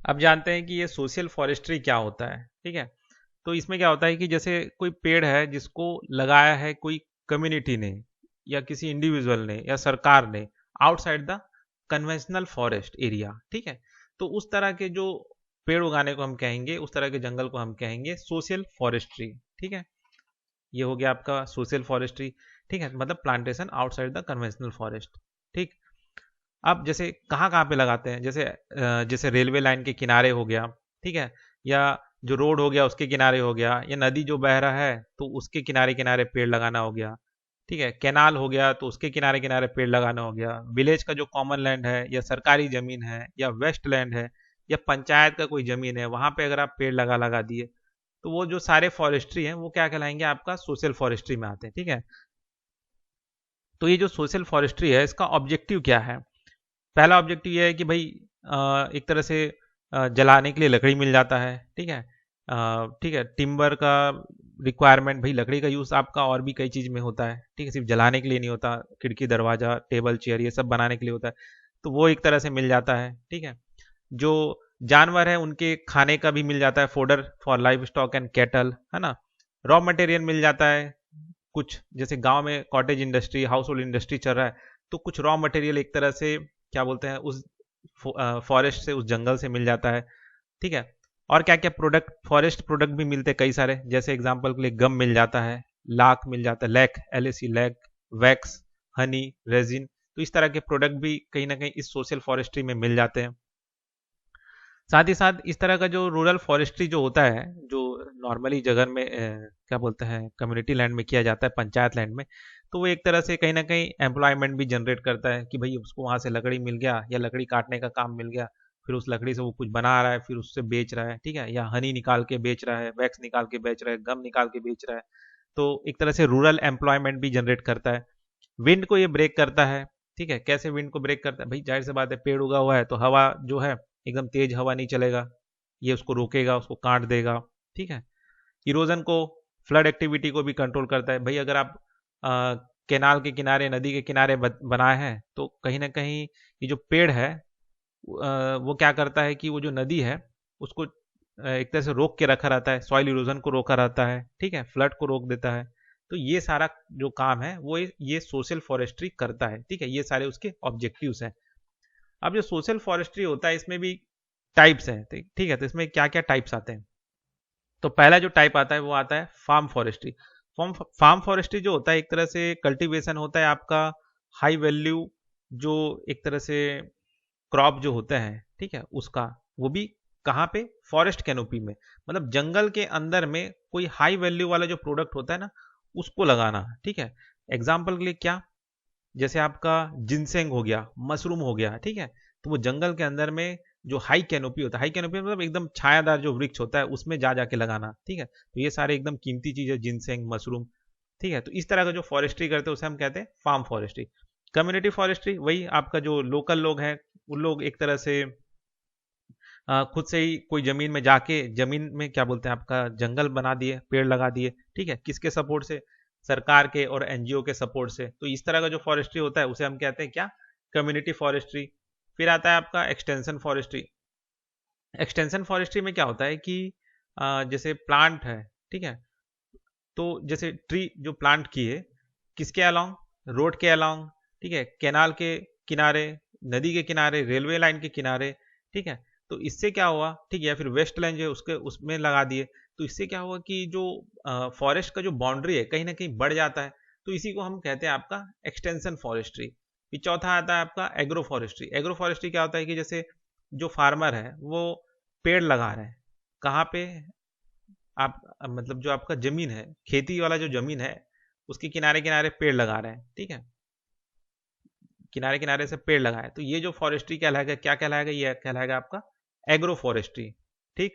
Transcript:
अब जानते हैं कि ये सोशल फॉरेस्ट्री क्या होता है। ठीक है, तो इसमें क्या होता है कि जैसे कोई पेड़ है जिसको लगाया है कोई कम्युनिटी ने या किसी इंडिविजुअल ने या सरकार ने outside the conventional forest area. ठीक है, तो उस तरह के जो पेड़ उगाने को हम कहेंगे, उस तरह के जंगल को हम कहेंगे सोशल फॉरेस्ट्री। ठीक है, ये हो गया आपका सोशल फॉरेस्ट्री। ठीक है, मतलब plantation outside the conventional forest. ठीक, अब जैसे कहाँ कहाँ पे लगाते हैं, जैसे रेलवे लाइन के किनारे हो गया। ठीक है, या जो रोड हो गया उसके किनारे हो गया, या नदी जो बह रहा है तो उसके किनारे किनारे पेड़ लगाना हो गया। ठीक है, कैनाल हो गया तो उसके किनारे किनारे पेड़ लगाना हो गया। विलेज का जो कॉमन लैंड है या सरकारी जमीन है या वेस्ट लैंड है या पंचायत का कोई जमीन है, वहां पे अगर आप पेड़ लगा लगा दिए तो वो जो सारे फॉरेस्ट्री हैं वो क्या कहलाएंगे, आपका सोशल फॉरेस्ट्री में आते हैं। ठीक है, तो ये जो सोशल फॉरेस्ट्री है इसका ऑब्जेक्टिव क्या है? पहला ऑब्जेक्टिव ये है कि भाई एक तरह से जलाने के लिए लकड़ी मिल जाता है। ठीक है, ठीक है, टिम्बर का रिक्वायरमेंट, भाई लकड़ी का यूज़ आपका और भी कई चीज़ में होता है। ठीक है, सिर्फ जलाने के लिए नहीं होता, खिड़की दरवाजा टेबल चेयर ये सब बनाने के लिए होता है, तो वो एक तरह से मिल जाता है। ठीक है, जो जानवर है उनके खाने का भी मिल जाता है, fodder for live stock and cattle, है ना। रॉ मटेरियल मिल जाता है कुछ, जैसे गांव में cottage industry house hold industry चल रहा है, तो कुछ रॉ मटेरियल एक तरह से क्या बोलते हैं उस फॉरेस्ट से, उस जंगल से मिल जाता है। ठीक है, और क्या क्या प्रोडक्ट, फॉरेस्ट प्रोडक्ट भी मिलते हैं कई सारे, जैसे एग्जांपल के लिए गम मिल जाता है, लाख मिल जाता है, lac LAC lac, wax, honey, resin, तो इस तरह के प्रोडक्ट भी कहीं ना कहीं इस सोशल फॉरेस्ट्री में मिल जाते हैं। साथ ही साथ इस तरह का जो रूरल फॉरेस्ट्री जो होता है, जो नॉर्मली जगह में क्या बोलते हैं कम्युनिटी लैंड में किया जाता है, पंचायत लैंड में, तो वो एक तरह से कहीं ना कहीं एम्प्लॉयमेंट भी जनरेट करता है कि भाई उसको वहां से लकड़ी मिल गया या लकड़ी काटने का काम मिल गया, फिर उस लकड़ी से वो कुछ बना रहा है, फिर उससे बेच रहा है। ठीक है, या हनी निकाल के बेच रहा है, वैक्स निकाल के बेच रहा है, गम निकाल के बेच रहा है, तो एक तरह से रूरल एम्प्लॉयमेंट भी जनरेट करता है। विंड को ये ब्रेक करता है। ठीक है, कैसे विंड को ब्रेक करता है, भाई जाहिर सी बात है, पेड़ उगा हुआ है तो हवा जो है एकदम तेज हवा नहीं चलेगा, ये उसको रोकेगा, उसको काट देगा। ठीक है, इरोजन को, फ्लड एक्टिविटी को भी कंट्रोल करता है। भाई अगर आप कैनाल के किनारे, नदी के किनारे बनाए हैं तो कहीं ना कहीं ये जो पेड़ है वो क्या करता है कि वो जो नदी है उसको एक तरह से रोक के रखा रहता है, सॉइल इरोजन को रोका रहता है। ठीक है, फ्लड को रोक देता है। तो ये सारा जो काम है वो ये सोशल फॉरेस्ट्री करता है। ठीक है, ये सारे उसके ऑब्जेक्टिव्स हैं। अब जो सोशल फॉरेस्ट्री होता है इसमें भी टाइप्स हैं। ठीक है, तो इसमें क्या क्या टाइप्स आते हैं? तो पहला जो टाइप आता है वो आता है फार्म फॉरेस्ट्री। फार्म फॉरेस्ट्री जो होता है एक तरह से कल्टीवेशन होता है आपका, हाई वैल्यू, जो एक तरह से क्रॉप जो होता है, ठीक है, उसका, वो भी कहाँ पे, फॉरेस्ट कैनोपी में, मतलब जंगल के अंदर में कोई हाई वैल्यू वाला जो प्रोडक्ट होता है ना, उसको लगाना। ठीक है, एग्जाम्पल के लिए क्या, जैसे आपका जिनसेंग हो गया, मशरूम हो गया। ठीक है, तो वो जंगल के अंदर में जो हाई कैनोपी होता है, हाई कैनोपी मतलब एकदम छायादार जो वृक्ष होता है उसमें जा जाके लगाना। ठीक है, तो ये सारे एकदम कीमती चीज है, जिनसेंग, मशरूम। ठीक है, तो इस तरह का जो फॉरेस्ट्री करते हैं उसे हम कहते हैं फार्म फॉरेस्ट्री। कम्युनिटी फॉरेस्ट्री वही आपका जो लोकल लोग हैं, उन लोग एक तरह से खुद से ही कोई जमीन में जाके, जमीन में क्या बोलते हैं आपका जंगल बना दिए, पेड़ लगा दिए। ठीक है, किसके सपोर्ट से, सरकार के और NGO के सपोर्ट से। तो इस तरह का जो फॉरेस्ट्री होता है उसे हम कहते हैं क्या, कम्युनिटी फॉरेस्ट्री। फिर आता है आपका एक्सटेंशन फॉरेस्ट्री। एक्सटेंशन फॉरेस्ट्री में क्या होता है कि जैसे प्लांट है, ठीक है, तो जैसे ट्री जो प्लांट की है, किसके अलोंग, रोड के अलोंग, ठीक है, कैनाल के किनारे, नदी के किनारे, रेलवे लाइन के किनारे। ठीक है, तो इससे क्या हुआ, ठीक है, या फिर वेस्ट लाइन जो है उसके उसमें लगा दिए, तो इससे क्या हुआ कि जो फॉरेस्ट का जो बाउंड्री है कहीं ना कहीं बढ़ जाता है। तो इसी को हम कहते हैं आपका एक्सटेंशन फॉरेस्ट्री। फिर चौथा आता है आपका एग्रो फॉरेस्ट्री। एग्रो फॉरेस्ट्री क्या होता है कि जैसे जो फार्मर है वो पेड़ लगा रहे हैं, कहाँ पे, आप मतलब जो आपका जमीन है, खेती वाला जो जमीन है, उसके किनारे किनारे पेड़ लगा रहे हैं। ठीक है, किनारे किनारे से पेड़ लगाए, तो ये जो फॉरेस्ट्री कहलाएगा, क्या कहलाएगा, ये कहलाएगा आपका एग्रो फॉरेस्ट्री। ठीक,